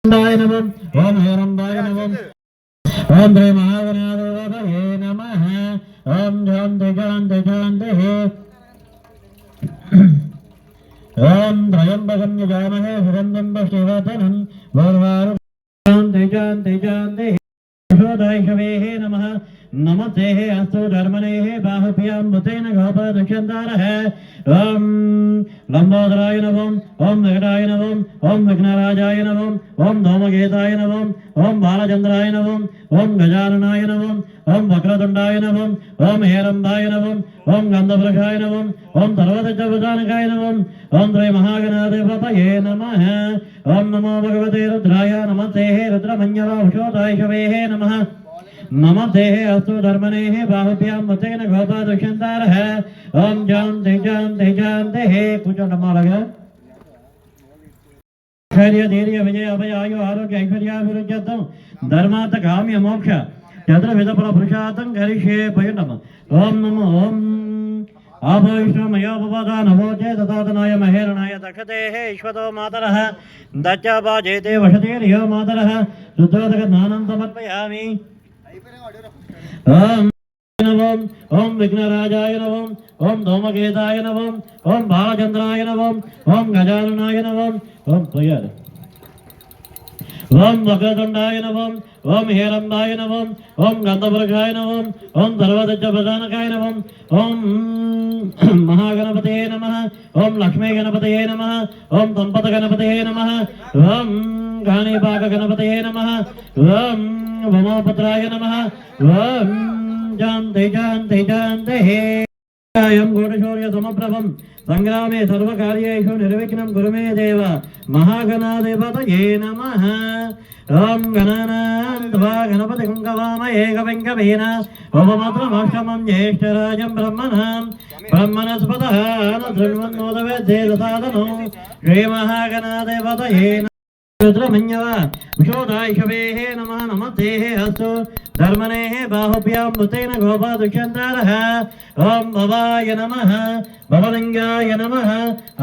नमः ओम हेरंबाय नमः ओम श्री महागणाधिपतये नमः ओम शांति शांति शांति ओम त्र्यंबकं यजामहे सुगंधिं पुष्टिवर्धनं उर्वारुकं शांति शांति शांति शोधैषवेः नमः नमस्ते अस्तु धर्मनेः बाहुभ्यां मुतेन गोपदुष्यन्तारः ओम लंबोदराय नमः ओम विकटाय नमः ओम विघ्नराजाय नमः ओम धूमकेताय नमः ओम बालचंद्राय नमः ओम गजाननाय नमः ओम वक्रतुंडाय नमः ओम हेरंबाय नमः ओम गंधवृक्षाय नमः ओम सर्वतज्जवदानकाय नमः ओम श्री महागणाधिपतये नमः ओम नमो भगवते रुद्राय नमस्ते रुद्रमन्यवाषोदायशवेः नमः नमस्ते अस्तु धर्मनेः बाहुभ्यां मुतेन गोपादुष्यन्तारः ओम शांति शांति शांति कुछ नमालगा ऐश्वर्य धैर्य विजय अभय आयु आरोग्य ऐश्वर्याभिरुच्यर्थं धर्मार्थ काम्य मोक्ष चतुर्विध फल पुरुषार्थं करिष्ये पयुनम ओम नमो ओम आभविष्णमयोपदा नभोजे तथातनाय महेरणाय दक्षतेः ईश्वतो मातरः दच्चापाजेते वशतेर्यो मातरः शुद्धोदक स्नानं समर्पयामि ओम नमः ओम विघ्नराजाय नमः ओम धूमकेताय नमः ओम बालचंद्राय नमः ओम गजाननाय नमः ओम तैयार ओम वक्रतुंडाय नमः ओम हेरंबाय नमः ओम गंधवृक्षाय नमः ओम सर्वतज्जवदानकाय नमः ओम महागणपतये नमः ओम लक्ष्मी गणपतये नमः ओम संपद गणपतये नमः ओम गाणिपाक गणपतये नमः ओम भमोपत्राय नमः ओम शांति शांति शांति यं घोषशौर्य समप्रभं संग्रामे सर्वकार्येषु निर्विघ्नं कुरु मे देव महागणाधिपतये नमः ओम गणानां त्वा गणपतिं गवामहे कविं उपमत्रमक्षमं ज्येष्ठराजं ब्रह्मणस्पतः न शृण्वन्नोदवेद्येदसादनो श्रीमहागणाधिपतये रुद्रमन्यवा विशोधायशवेः नमः नमस्ते अस्तु धर्मनेः बाहुभ्यां मुतेन गोपादुष्यन्तारः ओम भवाय नमः भवलिंगाय नमः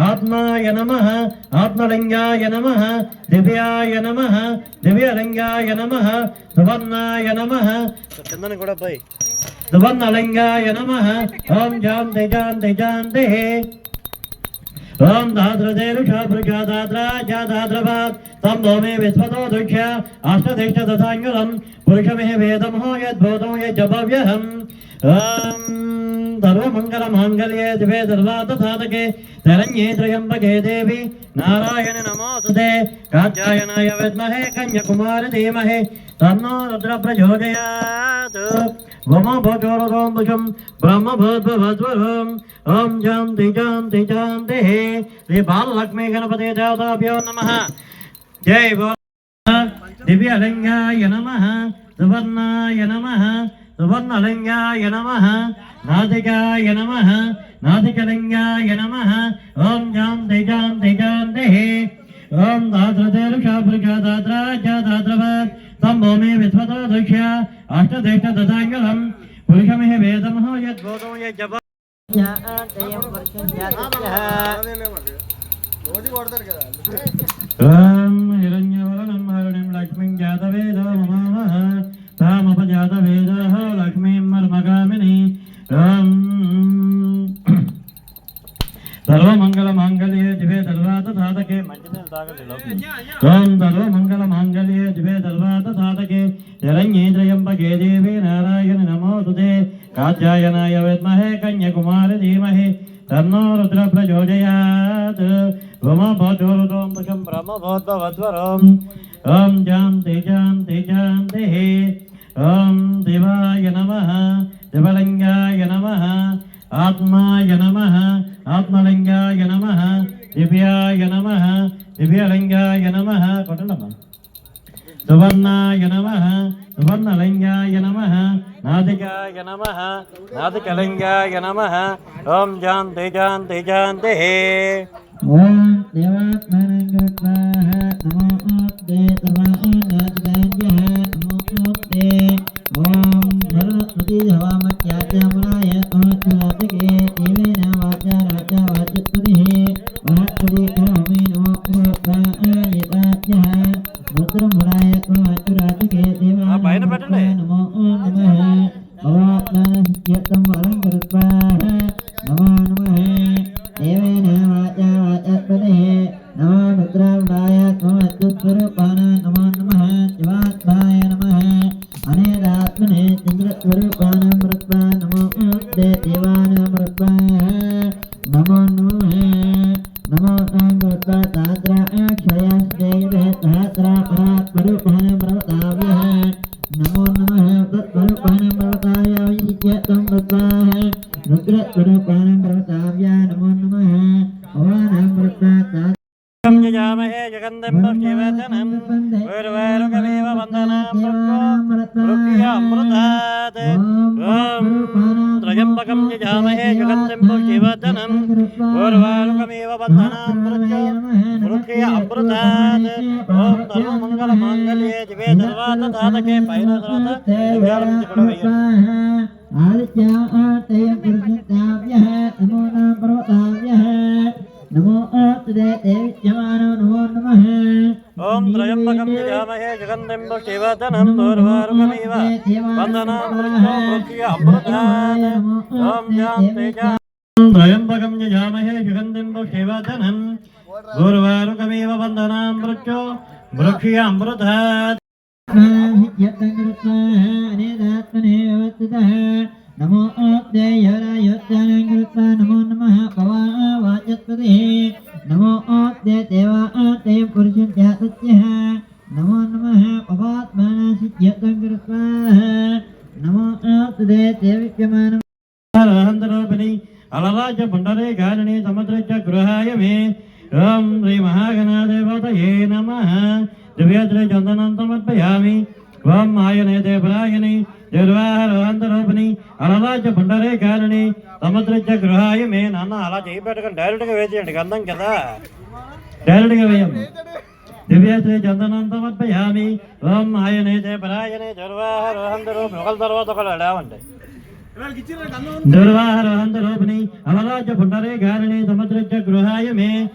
आत्माय नमः आत्मलिंगाय नमः दिव्याय नमः दिव्यलिंगाय नमः सुवर्णाय नमः चंदन కూడా పోయి सुवर्णलिंगाय नमः ओम शांति शांति शांति ओम दाद्रदेरुषाभृजादाद्राजादाद्रवात् तं भूमे विस्वतो दुष्य अष्टधिष्ठ दशाङ्गुलं पुरुषमेव वेदमहो यद्भूतो यज्जभव्यहम् ओम सर्वमङ्गलमाङ्गल्ये दिवे सर्वार्थसाधके शरण्ये त्र्यम्बके देवी नारायण नमोस्तुते कात्यायनाय विद्महे कन्याकुमारी धीमहि तन्नो रुद्रः प्रचोदयात् वम भोजोरगों भुजं ब्रह्म भूद्भुवस्वरं ओम शांति शांति शांति श्री बाललक्ष्मी गणपति देवताभ्यो नमः जय बोल दिव्यलिंगाय नमः सुवर्णाय नमः सुवर्णलिंगाय नमः नादिकाय नमः नादिकलिंगाय नमः ओम शांति शांति शांति ओम दाद्रदेरुषाभृजादाद्राजादाद्रवात् तं भूमे विस्वतो दुष्य अष्टधिष्ठ दशाङ्गुलं पुरुषमेव वेदमहो यद्भूतो यज्जभ ओम हिरण्यवर्णं हरिणीं लक्ष्मीं जातवेदो ममामः तामपजातवेदः लक्ष्मीं मर्मगामिनी ओम सर्वमंगलमांगल्ये दिवे सर्वार्थसाधके ओम सर्वमंगलमांगल्ये दिवे सर्वार्थसाधके शरण्ये त्र्यम्बके देवी नारायण नमोस्तुते कात्यायनाय विद्महे कन्याकुमारी धीमहि तन्नो रुद्रः प्रचोदयात् भूमभोजोरगों भुजं ब्रह्मभूद्भुवस्वरं ओम शांति शांति शांति ओम शिवाय नमः शिवलिंगाय नमः आत्माय नमः आत्मलिंगाय नमः दिव्याय नमः दिव्यलिंगाय नमः कोटनम सुवर्णाय नमः सुवर्णलिंगाय नमः नादिकाय नमः नादिकलिंगाय नमः ओम शांति शांति शांति ओम देवात्मनंगत्वाः नमोऽस्ते सर्वान्नदाज्ञः नमोऽस्ते ओम सरस्वती हवामत्याज्ञामनाय अमृतलातके देवेन वाचा राजा वाचस्पतिः महत्पति करोमि नमो पुरोक्ताय यदाज्ञः రుద్రమురాయ త్వమచురాజకే దేవాయ నమో నమః భవాత్మానస్యతం వరం కృత్వా నమో నమః దేవేన వాచా వాచస్పదే నమో రుద్రమురాయ త్వమచ్యుతస్వరూపాన నమో నమః శివాత్మాయ నమః అనేదాత్మనే చంద్రస్వరూపాన మృత్వా నమో దేవాన మృత్వా నమో నమః నమో మృత్వా తాత్ర అక్షయస్దేవ తాత్ర పరాత్మరూపాన ప్రవతావ్యః నమో నమః తత్స్వరూపాన ప్రవతాయ విద్యతం మృత్వా రుద్రస్వరూపాన ప్రవతావ్య నమో నమః భవానాం మృత్వా యజామహే జగందం శివదనం గురువారుకమేవ వందనాం మృత్యామృతాత్ ఓం త్రయంబకం యజామహే జగందం శివదనం గురువారుకమేవ వందనాం మృత్యామృతాత్ ఓం ధర్మమంగళమాంగళ్యే దివే సర్వార్థసాధకే పైన సర్వత ఆదిత్యాతయ పురుషావ్యః నమో నమః పర్వతావ్యః నమో అస్తుతే దేవిత్యమానో నమో నమః ఓం త్రయంబకం యజామహే జగందం శివదనం దూర్వారుకమేవ వందనాం మృత్యామృతాత్ ఓం శాంతి త్రయంబకం యజామహే జగందం శివదనం దూర్వారుకమేవ వందనాం మృత్యామృతాత్ నమో అద్దేయరాయోత్యానంగృత్వా నమో నమః భవావాచస్పదే నమో అద్దే దేవాతే పురుషుద్ధ్యాసత్యః నమో నమః భవాత్మానసిద్ధ్యతంగృత్వా నమో అద్దే దేవిక్యమానం హంతరూపిణి అలరాజ పుండరే గాలిని సముద్రచ గృహాయ మే ఓం శ్రీ మహాగణాధిపతయే నమః దివ్యశ్రీ చందనం సమర్పయామి ఓం ఆయనే దేవరాయని నిర్వాహరూపిణి అలరాజ పుండరే కారణి సముద్రచ గృహాయ మే నాన్న అలా చేయబెట్టకండి డైరెక్ట్గా వేసేయండి గంధం కదా డైరెక్ట్గా వేయము దివ్యశ్రీ చందనం సమర్పయామి ఓం ఆయనే దేవరాయని నిర్వాహరూపిణి ఒకరి తర్వాత ఒకరు అడావండి నిర్వాహరూపిణి అలరాజ పుండరే కారణి సముద్రచ గృహాయ మే